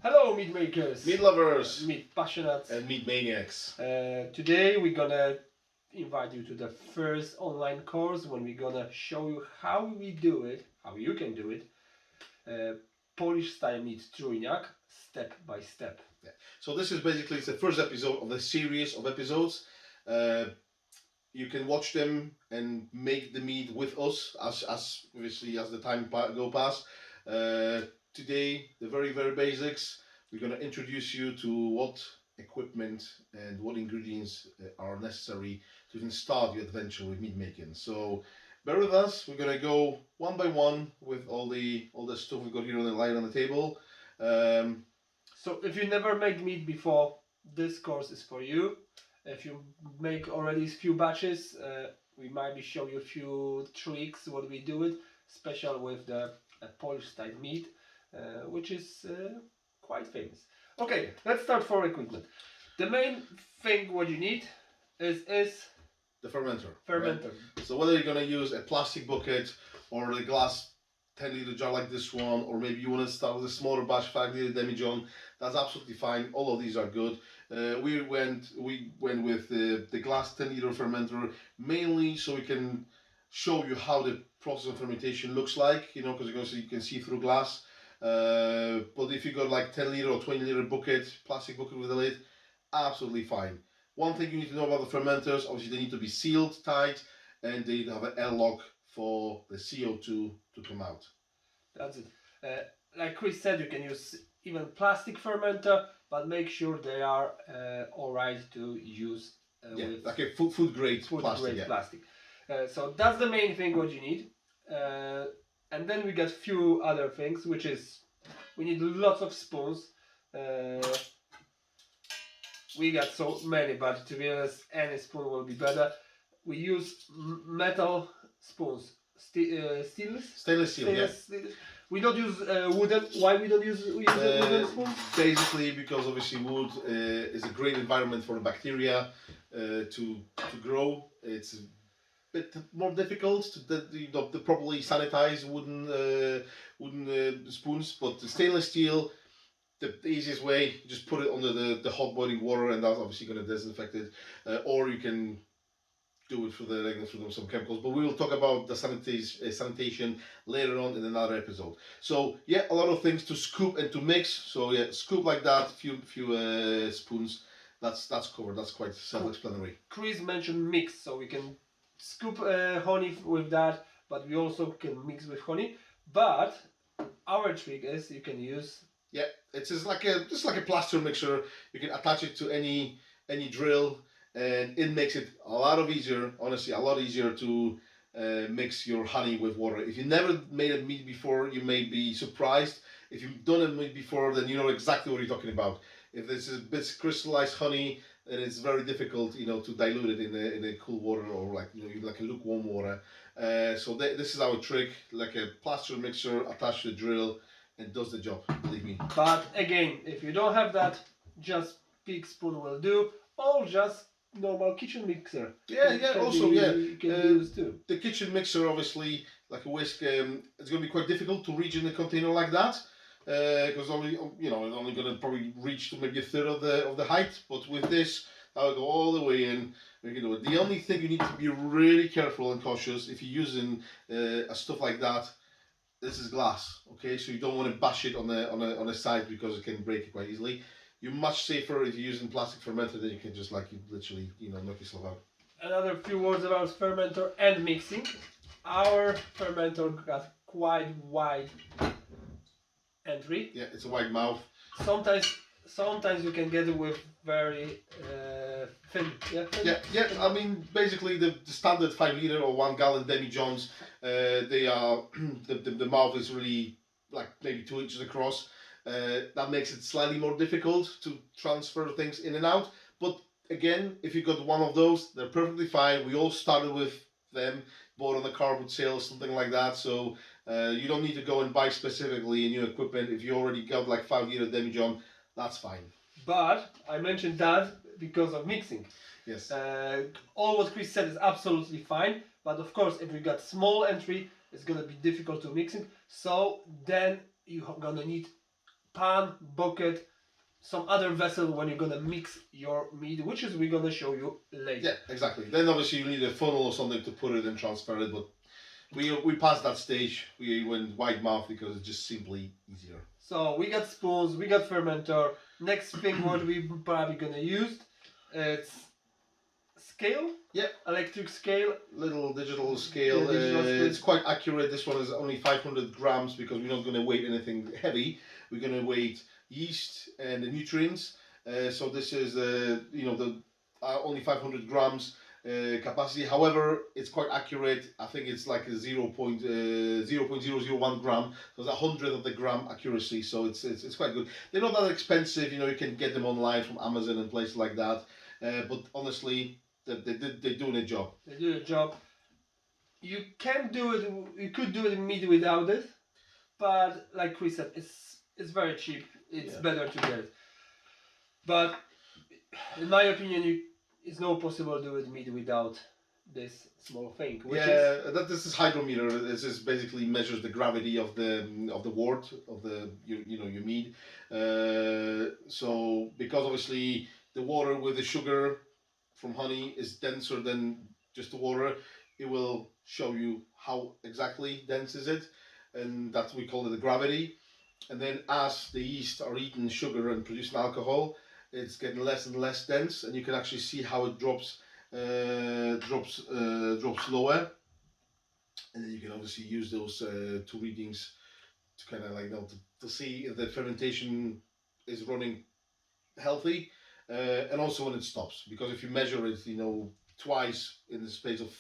Hello, meat makers, Meat lovers meat passionates, and meat maniacs. Today we're gonna invite you to the first online course when we're gonna show you how we do it, how you can do it, Polish style meat Trójniak, step by step. Yeah. So this is basically the first episode of the series of episodes. You can watch them and make the meat with us as obviously as the time go past. Today, the very basics. We're going to introduce you to what equipment and what ingredients are necessary to even start your adventure with meat making. So bear with us. We're going to go one by one with all the stuff we've got here on the line on the table. So if you never made meat before, this course is for you. If you make already a few batches, we might be show you a few tricks what we do it, special with the Polish style meat, which is quite famous. Okay, let's start for equipment. The main thing what you need is the fermenter. fermenter. Right? So whether you're going to use a plastic bucket or a glass 10-liter jar like this one, or maybe you want to start with a smaller batch 5-liter demijohn, that's absolutely fine. All of these are good. We went with the glass 10-liter fermenter mainly so we can show you how the process of fermentation looks like, you know, because you can see through glass. But if you got like 10-liter or 20-liter bucket, plastic bucket with a lid, absolutely fine. One thing you need to know about the fermenters, obviously they need to be sealed tight and they need to have an airlock for the CO2 to come out. That's it. Like Chris said, you can use even plastic fermenter, but make sure they are alright to use with like a food grade plastic. Grade plastic. So that's the main thing what you need. And then we got few other things, which is we need lots of spoons. We got so many, but to be honest, any spoon will be better. We use metal spoons, stainless steel. Yeah. We don't use wooden. Why we don't use wooden spoons? Basically, because obviously wood is a great environment for the bacteria to grow. It's a bit more difficult to properly sanitize wooden spoons, but the stainless steel, the easiest way, just put it under the hot boiling water, and that's obviously going to disinfect it. Or you can do it through some chemicals, but we will talk about the sanitation later on in another episode. So yeah, a lot of things to scoop and to mix. So yeah, scoop like that, few spoons. That's covered. That's quite self-explanatory. Chris mentioned mix, so we can scoop honey with that, but we also can mix with honey. But our trick is you can use. Yeah, it's just like a plaster mixer. You can attach it to any drill, and it makes it a lot easier. Honestly, a lot easier to mix your honey with water. If you never made a meat before, you may be surprised. If you've done a meat before, then you know exactly what you're talking about. If this is a bit crystallized honey, then it's very difficult, you know, to dilute it in a cool water or like a lukewarm water. So this is our trick, like a plaster mixer attached to the drill. It does the job, believe me. But again, if you don't have that, just big spoon will do, or just normal kitchen mixer. You can use too. The kitchen mixer, obviously, like a whisk, it's going to be quite difficult to reach in a container like that, because it's only going to probably reach to maybe a third of the height. But with this, I'll go all the way in. We can do it. The only thing you need to be really careful and cautious if you're using a stuff like that. This is glass, okay? So you don't want to bash it on the side because it can break it quite easily. You're much safer if you're using plastic fermenter, then you can just literally knock yourself out. Another few words about fermenter and mixing. Our fermenter got quite wide entry. Yeah, it's a wide mouth. Sometimes you can get it with very thin. Yeah. I mean, basically the standard 5-liter or 1-gallon demijohns, they are the mouth is really like maybe 2 inches across. That makes it slightly more difficult to transfer things in and out. But again, if you got one of those, they're perfectly fine. We all started with them, bought on the cardboard sale or something like that. So you don't need to go and buy specifically new equipment. If you already got like 5-liter demijohn, that's fine. But I mentioned that because of mixing. Yes. All what Chris said is absolutely fine. But of course, if we got small entry, it's gonna be difficult to mix it. So then you're gonna need pan, bucket, some other vessel when you're gonna mix your mead, which is we're gonna show you later. Yeah, exactly. Then obviously you need a funnel or something to put it and transfer it, but we passed that stage. We went wide mouth because it's just simply easier. So we got spoons, we got fermenter. Next thing what we probably gonna use, it's scale. Yeah. Electric scale. Little digital scale. Yeah, digital scale. It's quite accurate. This one is only 500 grams because we're not going to weigh anything heavy. We're going to weigh yeast and the nutrients. So this is the only 500 grams capacity. However, it's quite accurate. I think it's like a 0.001 gram. So it's 100th of the gram accuracy. So it's quite good. They're not that expensive. You can get them online from Amazon and places like that. But honestly, they're doing a job. They do a job. You can do it. You could do it in mead without it, but like Chris said, it's very cheap. It's better to get it. But in my opinion, it's not possible to do it mead without this small thing. This is hydrometer. This is basically measures the gravity of the wort of your mead. So because obviously the water with the sugar from honey is denser than just the water, it will show you how exactly dense is it, and that's we call it the gravity. And then as the yeast are eating sugar and producing alcohol, it's getting less and less dense, and you can actually see how it drops lower. And then you can obviously use those two readings to kind of to see if the fermentation is running healthy. And also when it stops, because if you measure it, twice in the space of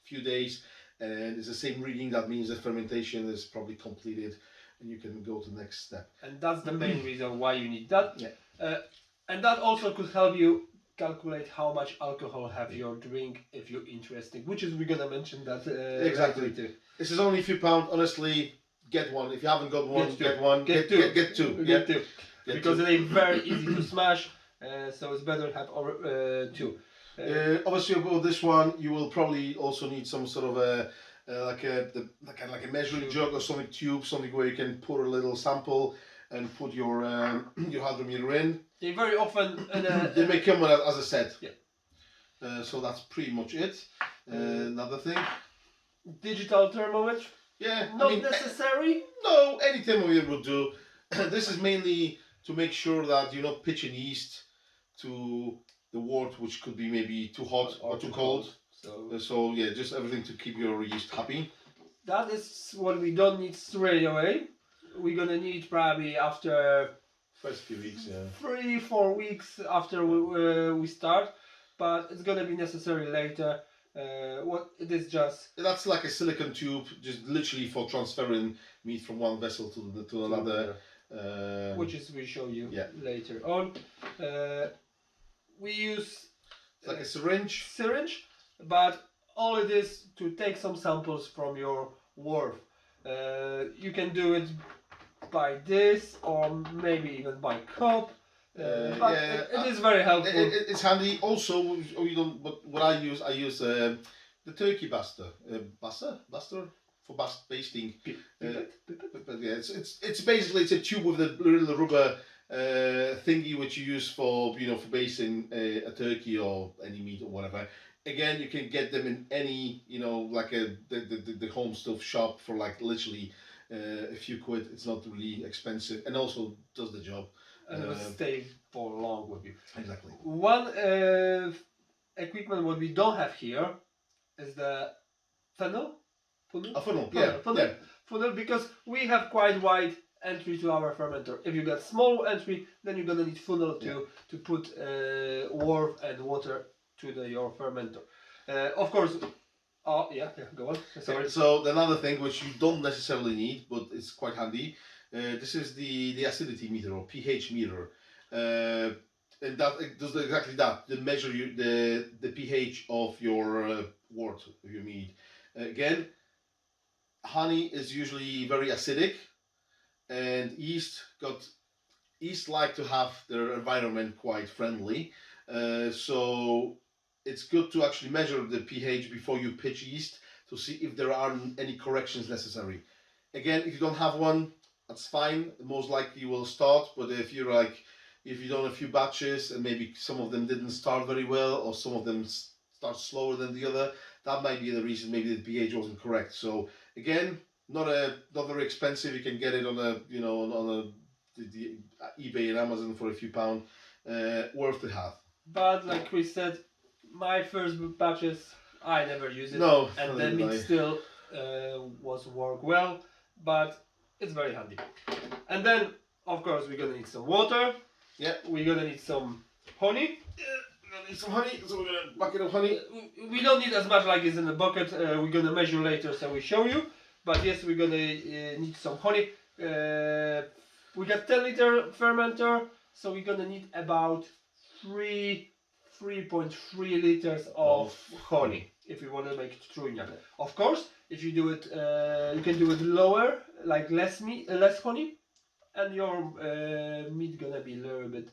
few days, and it's the same reading, that means the fermentation is probably completed, and you can go to the next step. And that's the main reason why you need that. Yeah. And that also could help you calculate how much alcohol have your drink if you're interested, which is we're gonna mention that exactly. later. This is only a few pounds. Honestly, get one. If you haven't got one, get one. Get two. Get two. Get two. Get Because two. they're very easy to smash. So it's better to have two. Obviously, with this one, you will probably also need some sort of a measuring jug or something, tube, something where you can put a little sample and put your hydrometer in. They very often they may come as a set. Yeah. So that's pretty much it. Another thing. Digital thermometer. Yeah. Not necessary. No, any thermometer will do. This is mainly to make sure that you're not pitching yeast to the wort, which could be maybe too hot or too cold. So yeah, just everything to keep your yeast happy. That is what we don't need straight away. We're gonna need probably after first few weeks, 3-4 weeks after we start, but it's gonna be necessary later. What it is just that's like a silicone tube, just literally for transferring meat from one vessel to another. Which is we show you later on. We use like a syringe, but all it is to take some samples from your wort. You can do it by this or maybe even by cup. But it is very helpful. It's handy. Also, but what I use the turkey baster for basting. But yeah, it's basically a tube with a little rubber thingy which you use for for basting a turkey or any meat or whatever. Again, you can get them in any like the home stuff shop for like literally a few quid. It's not really expensive and also does the job. And it will stay for long with you. Exactly. One equipment what we don't have here is the funnel. Funnel, because we have quite wide entry to our fermenter. If you got small entry, then you're gonna need funnel to put wort and water to your fermenter. Of course. Oh yeah, go on. Sorry. So another thing which you don't necessarily need, but it's quite handy. This is the acidity meter or pH meter, and that it does exactly that. They measure the pH of your wort, of your mead. Again, honey is usually very acidic, and yeast like to have their environment quite friendly. So it's good to actually measure the pH before you pitch yeast to see if there are any corrections necessary. Again, if you don't have one, that's fine. Most likely you will start, but if you're like, if you've done a few batches and maybe some of them didn't start very well, or some of them start slower than the other, that might be the reason. Maybe the pH wasn't correct. So again, not very expensive. You can get it on a the eBay and Amazon for a few pound. Worth to have. But like we said, my first batches, I never use it. No, and the meat still was work well, but it's very handy. And then, of course, we're gonna need some water. Yeah. We're gonna need some honey. We're gonna need some honey, so we're gonna bucket of honey. We don't need as much like is in the bucket. We're gonna measure later, so we show you. But yes, we're gonna need some honey. We got 10-liter fermenter, so we're gonna need about 3.3 liters of honey if we want to make Trujniak. Of course, if you do it, you can do it lower, like less honey, and your meat gonna be a little bit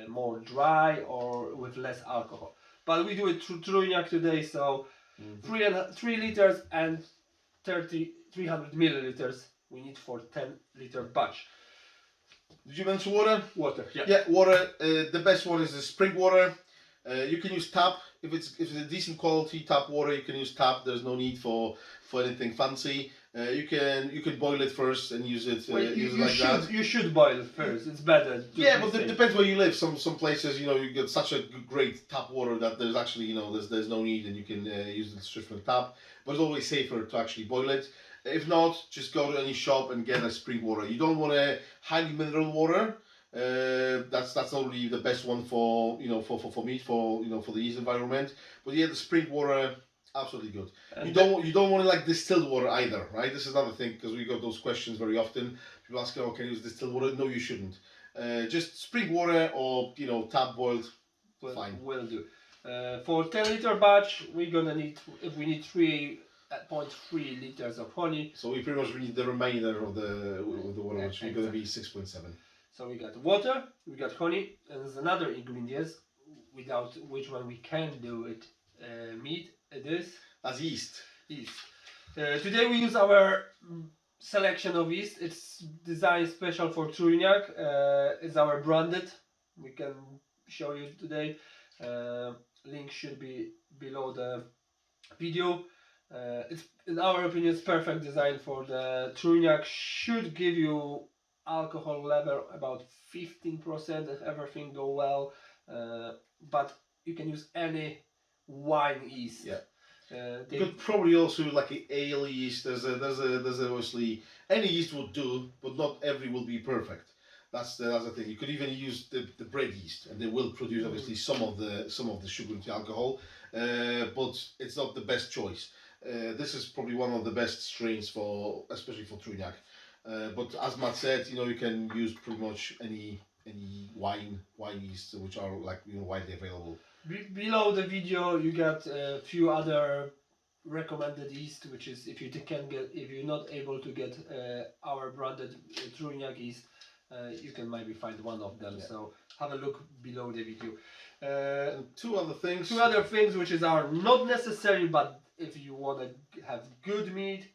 more dry or with less alcohol. But we do it through Trujniak today, so 3 liters and 300 milliliters we need for 10-liter batch. Did you mention water? Water, yeah. Yeah, water. The best one is the spring water. You can use tap if it's a decent quality tap water. You can use tap. There's no need for anything fancy. You can boil it first and use it. Use it like that. You should boil it first. It's better. Yeah, but it depends where you live. Some places, you get such a great tap water that there's actually there's no need, and you can use it straight from the tap. But it's always safer to actually boil it. If not, just go to any shop and get a spring water. You don't want a highly mineral water. That's not really the best one for for meat, for the yeast environment. But yeah, the spring water, absolutely good. And you don't want like distilled water either, right? This is another thing, because we got those questions very often. People ask, "Oh, can you use distilled water?" No, you shouldn't. Just spring water or tap boiled, fine. Will do. For 10-liter batch, we're gonna need 3.3 liters of honey. So we pretty much need the remainder of the water, which is going to be 6.7. So we got water, we got honey, and there's another ingredients without which one we can do it. Mead. It is. As yeast. Yeast. Today we use our selection of yeast. It's designed special for Trujniak. It's our branded. We can show you today. Link should be below the video. It's, in our opinion, it's perfect design for the Trujniak. Should give you alcohol level about 15% if everything go well. But you can use any wine yeast. Yeah. You could probably also use like an ale yeast. There's obviously any yeast will do, but not every will be perfect. That's the thing. You could even use the bread yeast, and they will produce obviously some of the sugar into alcohol, but it's not the best choice. This is probably one of the best strains especially for Trujniak. But as Matt said, you can use pretty much any wine yeast which are like widely available. Below the video you got a few other recommended yeast, which is if you're not able to get our branded Trujniak yeast, you can maybe find one of them. Yeah. So have a look below the video. Two other things which are not necessary, but if you want to have good meat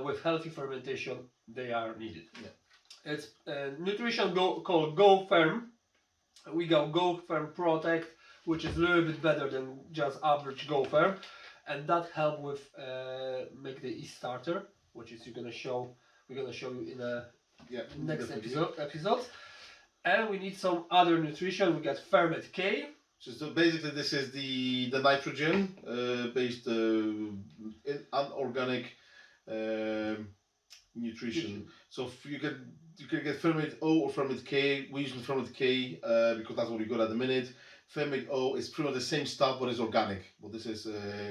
with healthy fermentation, they are needed. Yeah. It's nutrition called Go Firm. We got Go Firm Protect, which is a little bit better than just average Go Firm, and that help with make the yeast starter, which is we're gonna show you in a next episodes. And we need some other nutrition. We got Ferment K. So basically, this is the nitrogen based unorganic nutrition. So you can get Ferment O or Ferment K. We're using Ferment K because that's what we got at the minute. Ferment O is pretty much the same stuff, but it's organic. But this is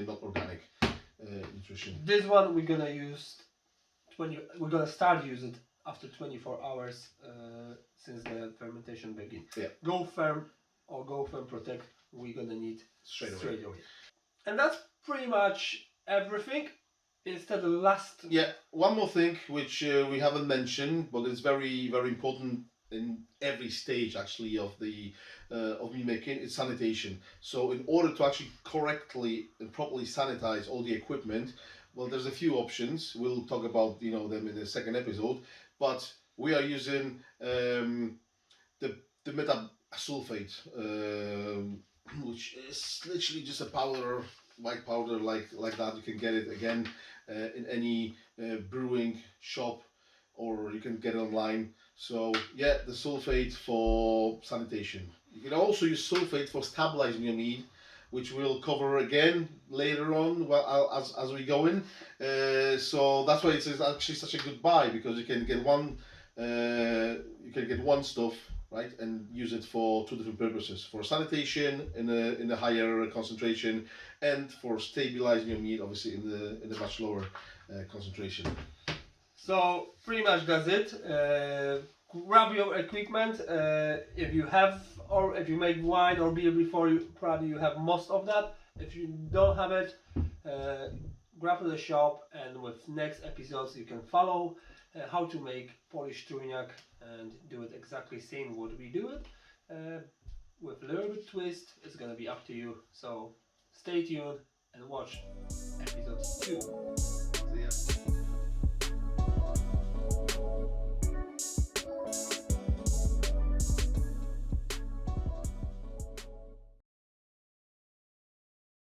not organic nutrition. This one we're gonna use. We're gonna start using it after 24 hours since the fermentation begins. Yeah. Go Firm or Go Firm Protect, we're gonna need straight away. And that's pretty much everything. Instead of last. Yeah, one more thing which we haven't mentioned, but it's very, very important in every stage actually of the of meat making, is sanitation. So in order to actually correctly and properly sanitize all the equipment, well, there's a few options. We'll talk about them in the second episode. but we are using the metasulfate, which is literally just a powder, white powder like that. You can get it again in any brewing shop, or you can get it online. So yeah, the sulfate for sanitation. You can also use sulfate for stabilizing your mead, which we'll cover again later on, well, as we go in. So that's why it's actually such a good buy, because you can get one stuff, right, and use it for two different purposes: for sanitation in a higher concentration, and for stabilizing your mead, obviously in a much lower concentration. So pretty much that's it. Grab your equipment. If you have, or if you make wine or beer before, probably you have most of that. If you don't have it, grab to the shop, and with next episodes you can follow how to make Polish Trójniak and do it exactly same what we do it. With a little bit twist, it's gonna be up to you. So stay tuned and watch episode 2. So yeah.